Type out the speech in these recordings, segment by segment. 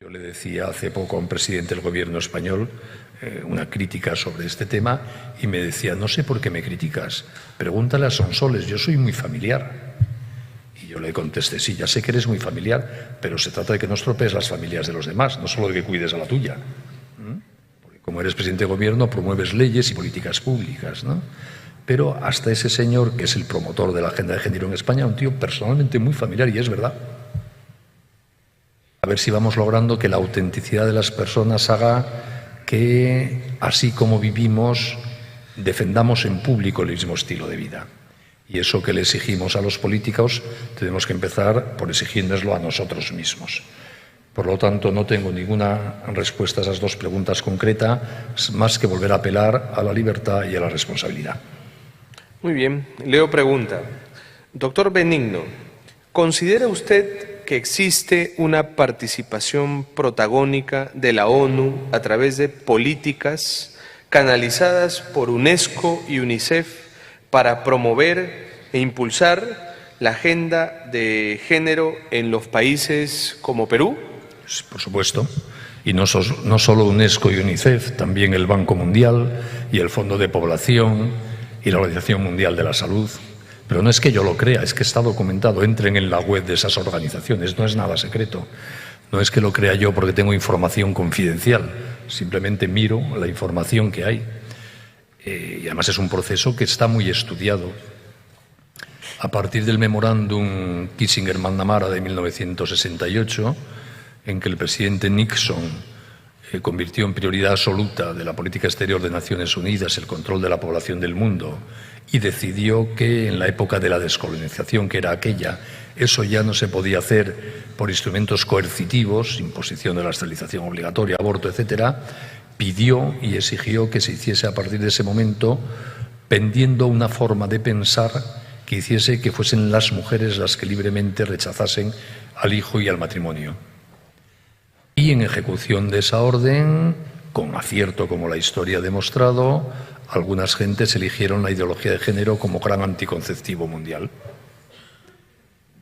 Yo le decía hace poco a un presidente del gobierno español una crítica sobre este tema y me decía, no sé por qué me criticas, pregúntale a Sonsoles, yo soy muy familiar. Y yo le contesté, sí, ya sé que eres muy familiar, pero se trata de que no estropees las familias de los demás, no solo de que cuides a la tuya. Porque como eres presidente de gobierno, promueves leyes y políticas públicas, ¿no? Pero hasta ese señor, que es el promotor de la agenda de género en España, un tío personalmente muy familiar, y es verdad. A ver si vamos logrando que la autenticidad de las personas haga que, así como vivimos, defendamos en público el mismo estilo de vida. Y eso que le exigimos a los políticos, tenemos que empezar por exigírnoslo a nosotros mismos. Por lo tanto, no tengo ninguna respuesta a esas dos preguntas concretas, más que volver a apelar a la libertad y a la responsabilidad. Muy bien. Leo pregunta. Doctor Benigno, ¿considera usted que existe una participación protagónica de la ONU a través de políticas canalizadas por UNESCO y UNICEF para promover e impulsar la agenda de género en los países como Perú? Por supuesto. Y no solo UNESCO y UNICEF, también el Banco Mundial y el Fondo de Población y la Organización Mundial de la Salud. Pero no es que yo lo crea, es que está documentado. Entren en la web de esas organizaciones, no es nada secreto. No es que lo crea yo porque tengo información confidencial, simplemente miro la información que hay. Y además es un proceso que está muy estudiado. A partir del memorándum Kissinger-McNamara de 1968, en que el presidente Nixon convirtió en prioridad absoluta de la política exterior de Naciones Unidas el control de la población del mundo y decidió que en la época de la descolonización, que era aquella, eso ya no se podía hacer por instrumentos coercitivos, imposición de la esterilización obligatoria, aborto, etcétera, pidió y exigió que se hiciese a partir de ese momento, pendiendo una forma de pensar que hiciese que fuesen las mujeres las que libremente rechazasen al hijo y al matrimonio. Y en ejecución de esa orden, con acierto como la historia ha demostrado, algunas gentes eligieron la ideología de género como gran anticonceptivo mundial.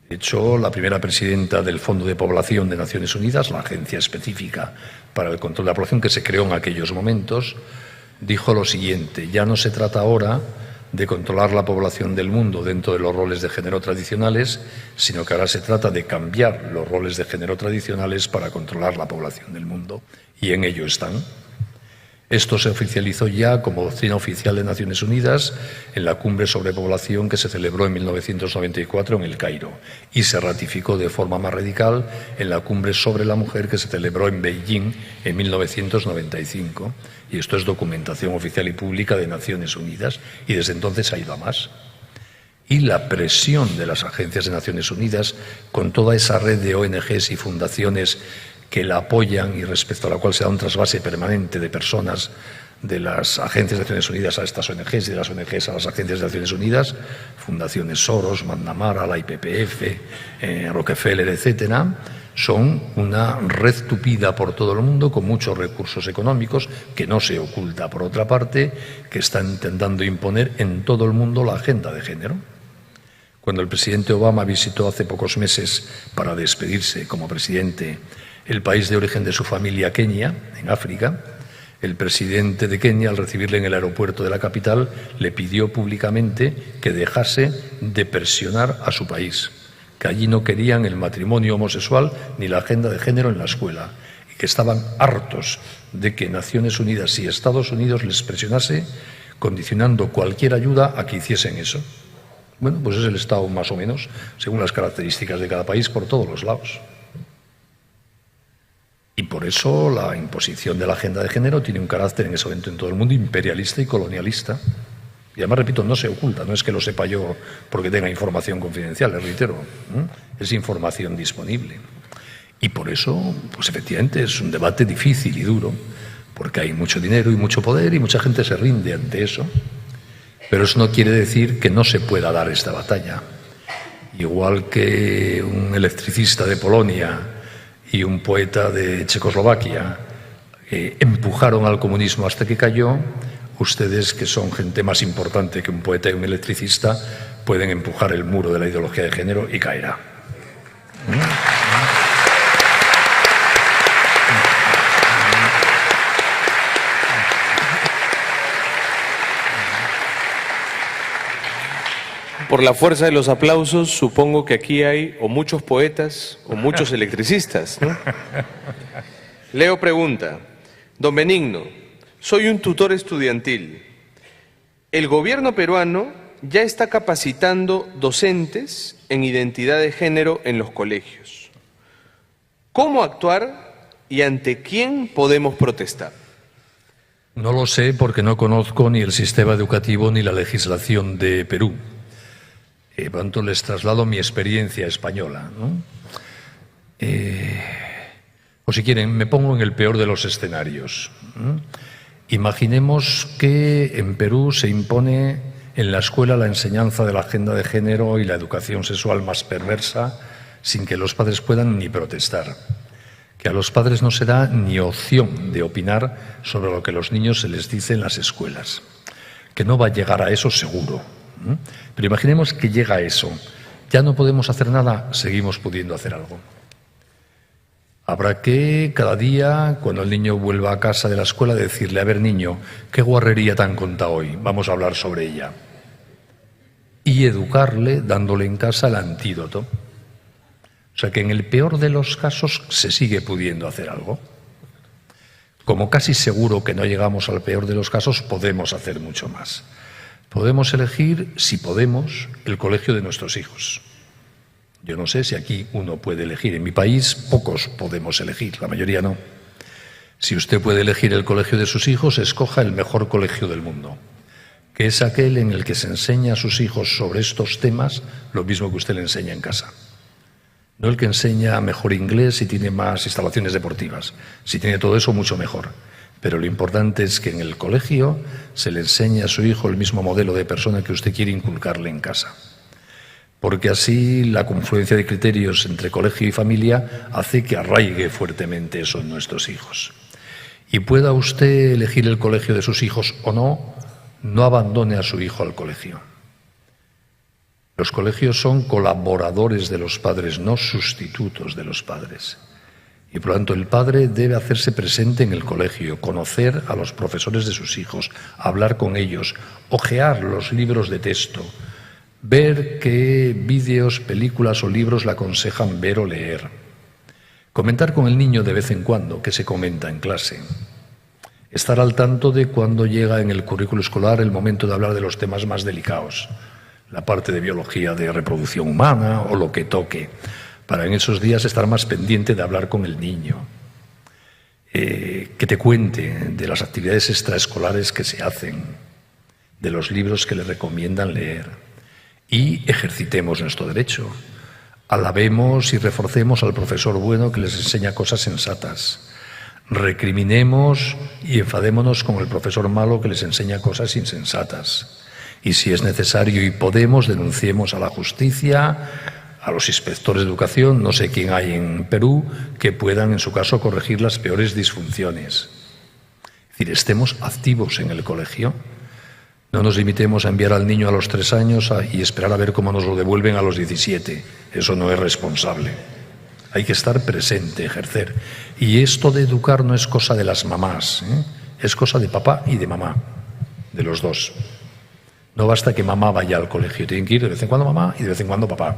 De hecho, la primera presidenta del Fondo de Población de Naciones Unidas, la agencia específica para el control de la población que se creó en aquellos momentos, dijo lo siguiente: ya no se trata ahora de controlar la población del mundo dentro de los roles de género tradicionales, sino que ahora se trata de cambiar los roles de género tradicionales para controlar la población del mundo. Y en ello están. Esto se oficializó ya como doctrina oficial de Naciones Unidas en la Cumbre sobre Población que se celebró en 1994 en El Cairo y se ratificó de forma más radical en la Cumbre sobre la Mujer que se celebró en Beijing en 1995. Y esto es documentación oficial y pública de Naciones Unidas y desde entonces ha ido a más. Y la presión de las agencias de Naciones Unidas con toda esa red de ONGs y fundaciones que la apoyan y respecto a la cual se da un trasvase permanente de personas de las agencias de Naciones Unidas a estas ONGs y de las ONGs a las agencias de Naciones Unidas, fundaciones Soros, McNamara, la IPPF, Rockefeller, etcétera, son una red tupida por todo el mundo con muchos recursos económicos que no se oculta, por otra parte, que está intentando imponer en todo el mundo la agenda de género. Cuando el presidente Obama visitó hace pocos meses para despedirse como presidente el país de origen de su familia, Kenia, en África, el presidente de Kenia, al recibirle en el aeropuerto de la capital, le pidió públicamente que dejase de presionar a su país, que allí no querían el matrimonio homosexual ni la agenda de género en la escuela, y que estaban hartos de que Naciones Unidas y Estados Unidos les presionase, condicionando cualquier ayuda a que hiciesen eso. Bueno, pues es el Estado más o menos, según las características de cada país, por todos los lados. Y por eso la imposición de la agenda de género tiene un carácter en ese momento en todo el mundo imperialista y colonialista. Y además, repito, no se oculta, no es que lo sepa yo porque tenga información confidencial, les reitero, es información disponible. Y por eso, pues efectivamente, es un debate difícil y duro, porque hay mucho dinero y mucho poder y mucha gente se rinde ante eso. Pero eso no quiere decir que no se pueda dar esta batalla. Igual que un electricista de Polonia y un poeta de Checoslovaquia empujaron al comunismo hasta que cayó, ustedes, que son gente más importante que un poeta y un electricista, pueden empujar el muro de la ideología de género y caerá. Por la fuerza de los aplausos, supongo que aquí hay o muchos poetas o muchos electricistas, ¿no? Leo pregunta, don Benigno, soy un tutor estudiantil. El gobierno peruano ya está capacitando docentes en identidad de género en los colegios. ¿Cómo actuar y ante quién podemos protestar? No lo sé porque no conozco ni el sistema educativo ni la legislación de Perú. Por tanto, les traslado mi experiencia española, ¿no? O si quieren, me pongo en el peor de los escenarios. Imaginemos que en Perú se impone en la escuela la enseñanza de la agenda de género y la educación sexual más perversa sin que los padres puedan ni protestar. Que a los padres no se da ni opción de opinar sobre lo que a los niños se les dice en las escuelas. Que no va a llegar a eso seguro. Pero imaginemos que llega a eso. Ya no podemos hacer nada, seguimos pudiendo hacer algo. Habrá que, cada día, cuando el niño vuelva a casa de la escuela, decirle, a ver, niño, ¿qué guarrería te han contado hoy? Vamos a hablar sobre ella. Y educarle, dándole en casa el antídoto. O sea que en el peor de los casos se sigue pudiendo hacer algo. Como casi seguro que no llegamos al peor de los casos, podemos hacer mucho más. Podemos elegir, si podemos, el colegio de nuestros hijos. Yo no sé si aquí uno puede elegir. En mi país pocos podemos elegir, la mayoría no. Si usted puede elegir el colegio de sus hijos, escoja el mejor colegio del mundo, que es aquel en el que se enseña a sus hijos sobre estos temas lo mismo que usted le enseña en casa. No el que enseña mejor inglés y tiene más instalaciones deportivas. Si tiene todo eso, mucho mejor. Pero lo importante es que en el colegio se le enseñe a su hijo el mismo modelo de persona que usted quiere inculcarle en casa. Porque así la confluencia de criterios entre colegio y familia hace que arraigue fuertemente eso en nuestros hijos. Y pueda usted elegir el colegio de sus hijos o no, no abandone a su hijo al colegio. Los colegios son colaboradores de los padres, no sustitutos de los padres. Y por lo tanto el padre debe hacerse presente en el colegio, conocer a los profesores de sus hijos, hablar con ellos, hojear los libros de texto, ver qué vídeos, películas o libros le aconsejan ver o leer. Comentar con el niño de vez en cuando qué se comenta en clase. Estar al tanto de cuando llega en el currículo escolar el momento de hablar de los temas más delicados, la parte de biología de reproducción humana o lo que toque, para en esos días estar más pendiente de hablar con el niño. Que te cuente de las actividades extraescolares que se hacen, de los libros que le recomiendan leer. Y ejercitemos nuestro derecho. Alabemos y reforcemos al profesor bueno que les enseña cosas sensatas. Recriminemos y enfadémonos con el profesor malo que les enseña cosas insensatas. Y si es necesario y podemos, denunciemos a la justicia, a los inspectores de educación, no sé quién hay en Perú, que puedan en su caso corregir las peores disfunciones. Es decir, estemos activos en el colegio. No nos limitemos a enviar al niño a los 3 años y esperar a ver cómo nos lo devuelven a los 17. Eso no es responsable. Hay que estar presente, ejercer. Y esto de educar no es cosa de las mamás, es cosa de papá y de mamá, de los dos. No basta que mamá vaya al colegio, tienen que ir de vez en cuando mamá y de vez en cuando papá.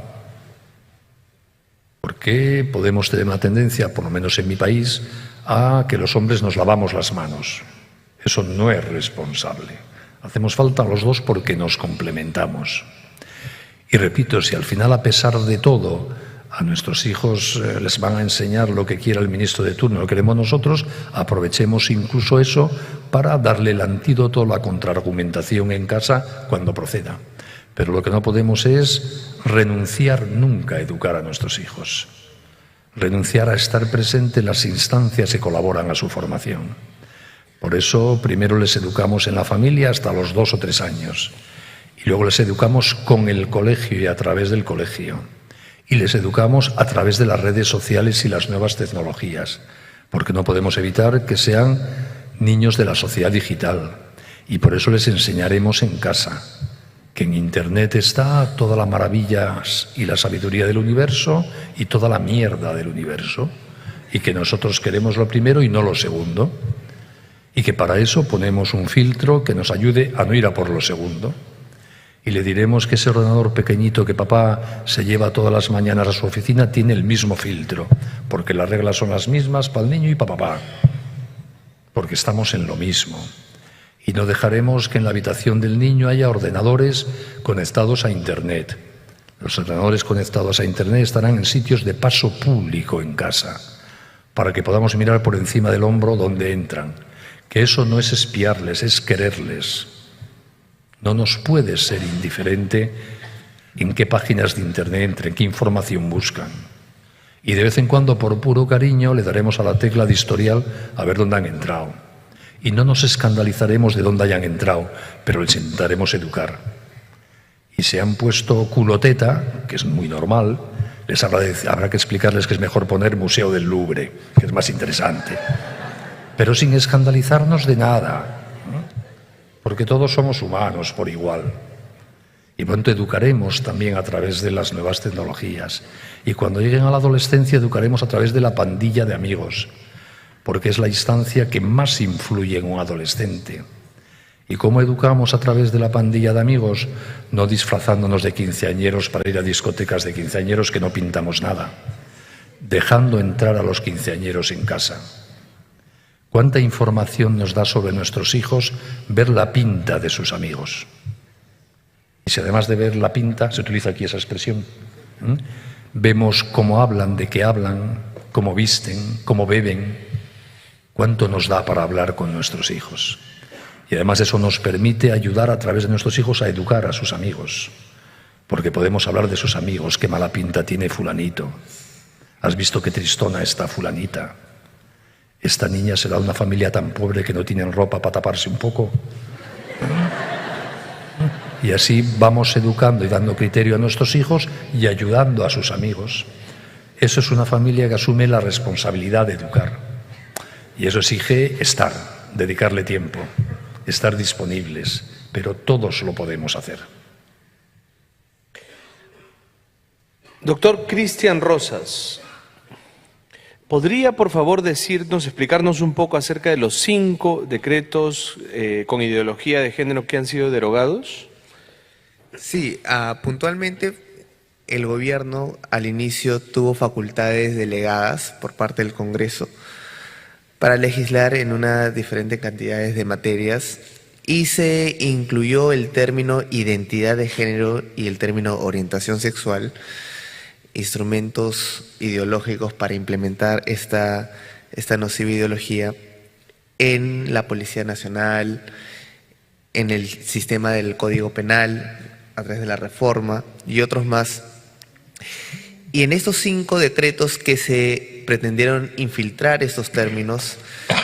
Porque podemos tener una tendencia, por lo menos en mi país, a que los hombres nos lavamos las manos. Eso no es responsable. Hacemos falta a los dos porque nos complementamos. Y repito, si al final, a pesar de todo, a nuestros hijos les van a enseñar lo que quiera el ministro de turno, lo queremos nosotros, aprovechemos incluso eso para darle el antídoto, la contraargumentación en casa cuando proceda. Pero lo que no podemos es renunciar nunca a educar a nuestros hijos. Renunciar a estar presente en las instancias que colaboran a su formación. Por eso primero les educamos en la familia hasta los 2 o 3 años. Y luego les educamos con el colegio y a través del colegio. Y les educamos a través de las redes sociales y las nuevas tecnologías. Porque no podemos evitar que sean niños de la sociedad digital. Y por eso les enseñaremos en casa que en Internet está toda la maravillas y la sabiduría del universo y toda la mierda del universo. Y que nosotros queremos lo primero y no lo segundo. Y que para eso ponemos un filtro que nos ayude a no ir a por lo segundo. Y le diremos que ese ordenador pequeñito que papá se lleva todas las mañanas a su oficina tiene el mismo filtro, porque las reglas son las mismas para el niño y para papá, porque estamos en lo mismo. Y no dejaremos que en la habitación del niño haya ordenadores conectados a Internet. Los ordenadores conectados a Internet estarán en sitios de paso público en casa, para que podamos mirar por encima del hombro dónde entran. Que eso no es espiarles, es quererles. No nos puede ser indiferente en qué páginas de Internet entren, qué información buscan. Y de vez en cuando, por puro cariño, le daremos a la tecla de historial a ver dónde han entrado. Y no nos escandalizaremos de dónde hayan entrado, pero les intentaremos educar. Y se han puesto culoteta, que es muy normal, habrá que explicarles que es mejor poner Museo del Louvre, que es más interesante. Pero sin escandalizarnos de nada, ¿no? Porque todos somos humanos por igual. Y pronto educaremos también a través de las nuevas tecnologías. Y cuando lleguen a la adolescencia educaremos a través de la pandilla de amigos, porque es la instancia que más influye en un adolescente. ¿Y cómo educamos a través de la pandilla de amigos? No disfrazándonos de quinceañeros para ir a discotecas de quinceañeros que no pintamos nada, dejando entrar a los quinceañeros en casa. ¿Cuánta información nos da sobre nuestros hijos ver la pinta de sus amigos? Y si además de ver la pinta, se utiliza aquí esa expresión, vemos cómo hablan, de qué hablan, cómo visten, cómo beben, ¿cuánto nos da para hablar con nuestros hijos? Y además eso nos permite ayudar a través de nuestros hijos a educar a sus amigos, porque podemos hablar de sus amigos, qué mala pinta tiene fulanito, has visto qué tristona está fulanita, esta niña será de una familia tan pobre que no tienen ropa para taparse un poco. Y así vamos educando y dando criterio a nuestros hijos y ayudando a sus amigos. Eso es una familia que asume la responsabilidad de educar. Y eso exige estar, dedicarle tiempo, estar disponibles, pero todos lo podemos hacer. Doctor Cristian Rosas, ¿podría por favor explicarnos un poco acerca de los 5 decretos con ideología de género que han sido derogados? Sí, puntualmente el gobierno al inicio tuvo facultades delegadas por parte del Congreso para legislar en una diferente cantidades de materias y se incluyó el término identidad de género y el término orientación sexual, instrumentos ideológicos para implementar esta nociva ideología en la Policía Nacional, en el sistema del Código Penal, a través de la reforma y otros más. Y en estos 5 decretos que se pretendieron infiltrar estos términos,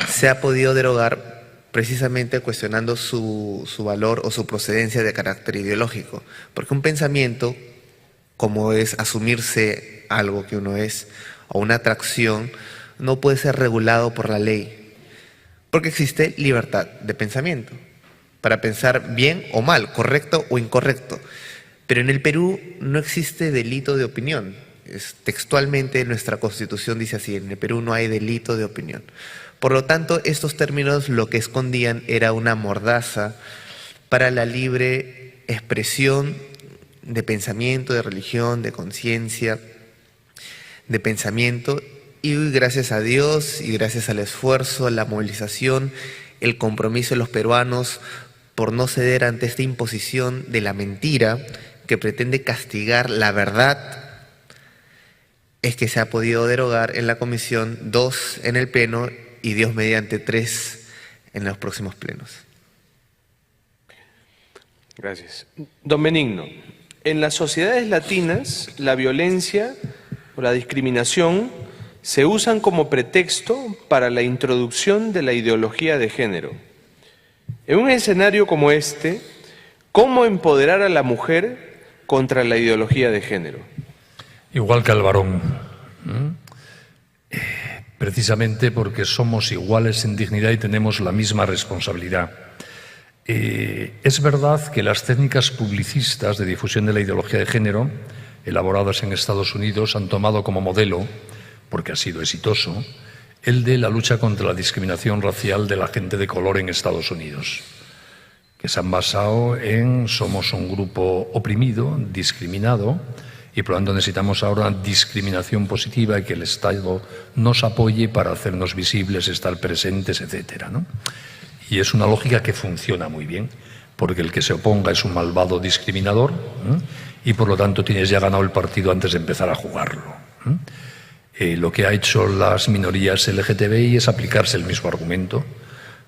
se ha podido derogar precisamente cuestionando su valor o su procedencia de carácter ideológico. Porque un pensamiento, como es asumirse algo que uno es, o una atracción, no puede ser regulado por la ley, porque existe libertad de pensamiento, para pensar bien o mal, correcto o incorrecto. Pero en el Perú no existe delito de opinión. Textualmente nuestra Constitución dice así, en el Perú no hay delito de opinión. Por lo tanto, estos términos lo que escondían era una mordaza para la libre expresión de pensamiento, de religión, de conciencia, de pensamiento, y gracias a Dios y gracias al esfuerzo, la movilización, el compromiso de los peruanos por no ceder ante esta imposición de la mentira que pretende castigar la verdad, es que se ha podido derogar en la Comisión 2 en el Pleno y Dios mediante 3 en los próximos plenos. Gracias. Don Benigno, en las sociedades latinas la violencia o la discriminación se usan como pretexto para la introducción de la ideología de género. En un escenario como este, ¿cómo empoderar a la mujer contra la ideología de género? Igual que al varón, precisamente porque somos iguales en dignidad y tenemos la misma responsabilidad. Es verdad que las técnicas publicistas de difusión de la ideología de género, elaboradas en Estados Unidos, han tomado como modelo, porque ha sido exitoso, el de la lucha contra la discriminación racial de la gente de color en Estados Unidos, que que se han basado en somos un grupo oprimido, discriminado, y por lo tanto necesitamos ahora discriminación positiva y que el Estado nos apoye para hacernos visibles, estar presentes, etcétera, ¿no? Y es una lógica que funciona muy bien, porque el que se oponga es un malvado discriminador, y por lo tanto tienes ya ganado el partido antes de empezar a jugarlo. Lo que ha hecho las minorías LGTBI es aplicarse el mismo argumento.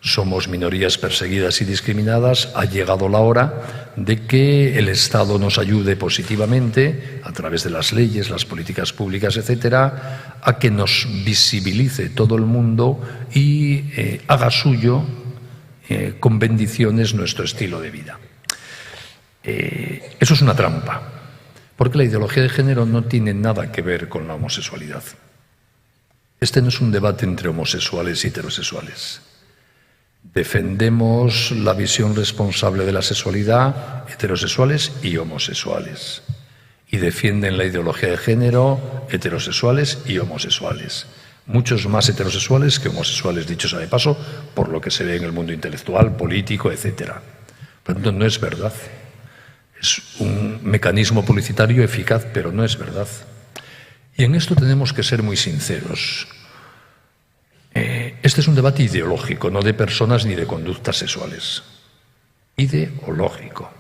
Somos minorías perseguidas y discriminadas, ha llegado la hora de que el Estado nos ayude positivamente, a través de las leyes, las políticas públicas, etcétera, a que nos visibilice todo el mundo y haga suyo con bendiciones nuestro estilo de vida. Eso es una trampa, porque la ideología de género no tiene nada que ver con la homosexualidad. Este no es un debate entre homosexuales y heterosexuales. Defendemos la visión responsable de la sexualidad, heterosexuales y homosexuales. Y defienden la ideología de género, heterosexuales y homosexuales. Muchos más heterosexuales que homosexuales, dicho sea de paso, por lo que se ve en el mundo intelectual, político, etcétera. Por lo tanto, no es verdad. Es un mecanismo publicitario eficaz, pero no es verdad. Y en esto tenemos que ser muy sinceros. Este es un debate ideológico, no de personas ni de conductas sexuales. Ideológico.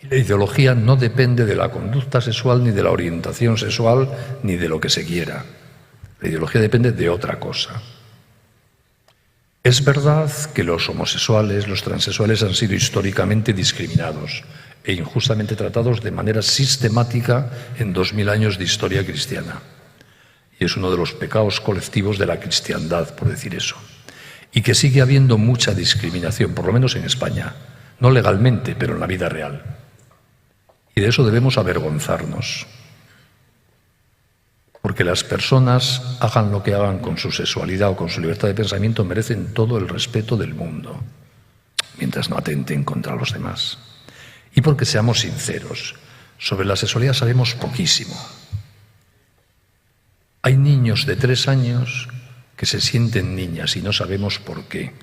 Y la ideología no depende de la conducta sexual, ni de la orientación sexual, ni de lo que se quiera. La ideología depende de otra cosa. Es verdad que los homosexuales, los transexuales han sido históricamente discriminados e injustamente tratados de manera sistemática en 2000 años de historia cristiana. Y es uno de los pecados colectivos de la cristiandad, por decir eso. Y que sigue habiendo mucha discriminación, por lo menos en España. No legalmente, pero en la vida real. Y de eso debemos avergonzarnos. Porque las personas, hagan lo que hagan con su sexualidad o con su libertad de pensamiento, merecen todo el respeto del mundo, mientras no atenten contra los demás. Y porque seamos sinceros, sobre la sexualidad sabemos poquísimo. Hay niños de 3 años que se sienten niñas y no sabemos por qué.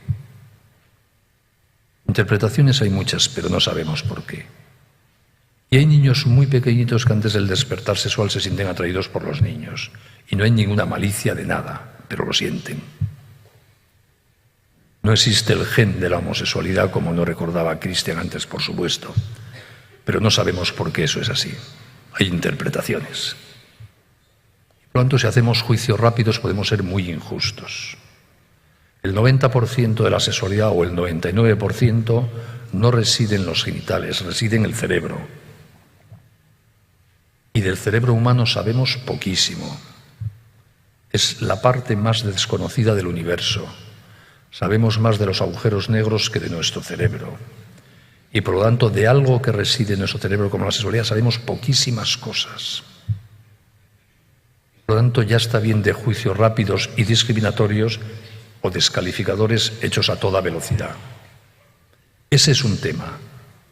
Interpretaciones hay muchas, pero no sabemos por qué. Y hay niños muy pequeñitos que antes del despertar sexual se sienten atraídos por los niños. Y no hay ninguna malicia de nada, pero lo sienten. No existe el gen de la homosexualidad, como no recordaba Cristian antes, por supuesto. Pero no sabemos por qué eso es así. Hay interpretaciones. Por lo tanto, si hacemos juicios rápidos podemos ser muy injustos. El 90% de la sexualidad o el 99% no reside en los genitales, reside en el cerebro. Y del cerebro humano sabemos poquísimo. Es la parte más desconocida del universo. Sabemos más de los agujeros negros que de nuestro cerebro. Y por lo tanto, de algo que reside en nuestro cerebro como la sexualidad sabemos poquísimas cosas. Por lo tanto, ya está bien de juicios rápidos y discriminatorios o descalificadores hechos a toda velocidad. Ese es un tema.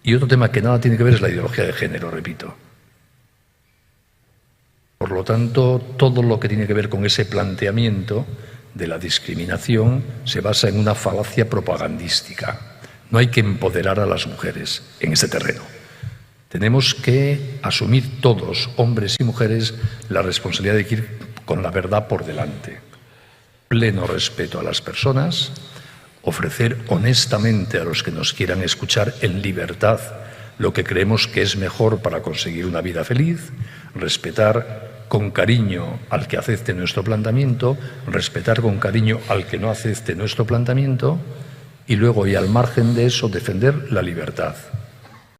Y otro tema que nada tiene que ver es la ideología de género, repito. Por lo tanto, todo lo que tiene que ver con ese planteamiento de la discriminación se basa en una falacia propagandística. No hay que empoderar a las mujeres en ese terreno. Tenemos que asumir todos, hombres y mujeres, la responsabilidad de ir con la verdad por delante. Pleno respeto a las personas, ofrecer honestamente a los que nos quieran escuchar en libertad lo que creemos que es mejor para conseguir una vida feliz, respetar con cariño al que acepte nuestro planteamiento, respetar con cariño al que no acepte nuestro planteamiento y luego, y al margen de eso, defender la libertad.